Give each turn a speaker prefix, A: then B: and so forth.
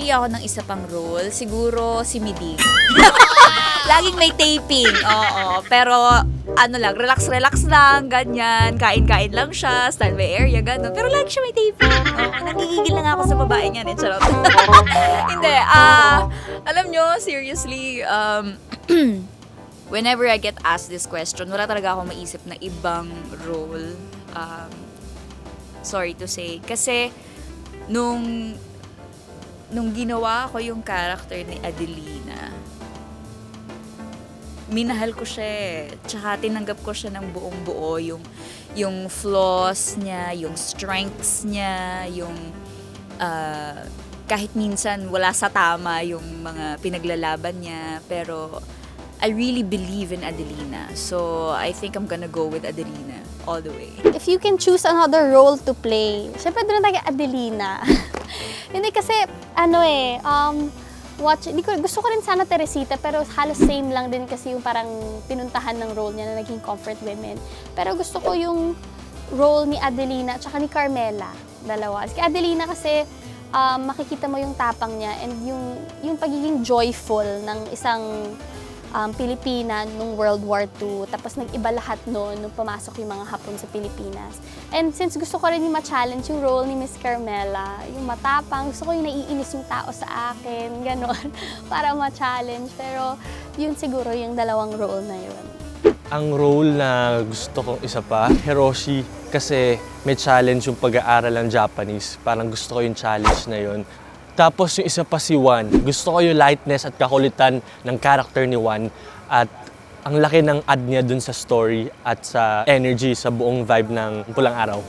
A: pipili ako ng isa pang role, siguro si Miding. Laging may taping, oo. Pero ano lang, relax-relax lang, ganyan. Kain-kain lang siya, standby area, gano'n. Pero lagi siya may taping. Oo, nagigigil na nga ako sa babae niyan eh, charot. Hindi, alam nyo, seriously, whenever I get asked this question, wala talaga akong maisip na ibang role. Sorry to say. Kasi, nung ginawa ko yung character ni Adelina, minahal ko siya eh. Tsaka tinanggap ko siya ng buong buo. Yung flaws niya, yung strengths niya, yung kahit minsan wala sa tama yung mga pinaglalaban niya. Pero I really believe in Adelina. So I think I'm gonna go with Adelina all the way.
B: If you can choose another role to play, syempre doon na tayo Adelina. Hindi kasi, gusto ko rin sana Teresita, pero halos same lang din kasi yung parang pinuntahan ng role niya na naging comfort women. Pero gusto ko yung role ni Adelina at saka ni Carmela, dalawa. Kay Adelina kasi, makikita mo yung tapang niya and yung pagiging joyful ng isang Pilipina nung World War II. Tapos nag-iba lahat noon nung pumasok yung mga Hapon sa Pilipinas. And since gusto ko rin yung ma-challenge yung role ni Miss Carmela, yung matapang, gusto ko yung naiinis yung tao sa akin, gano'n, para ma-challenge. Pero yun siguro yung dalawang role na yun.
C: Ang role na gusto kong isa pa, Hiroshi, kasi may challenge yung pag-aaral ng Japanese. Parang gusto ko yung challenge na yun. Tapos yung isa pa si Juan. Gusto ko yung lightness at kakulitan ng character ni Juan. At ang laki ng add niya dun sa story at sa energy, sa buong vibe ng Pulang Araw.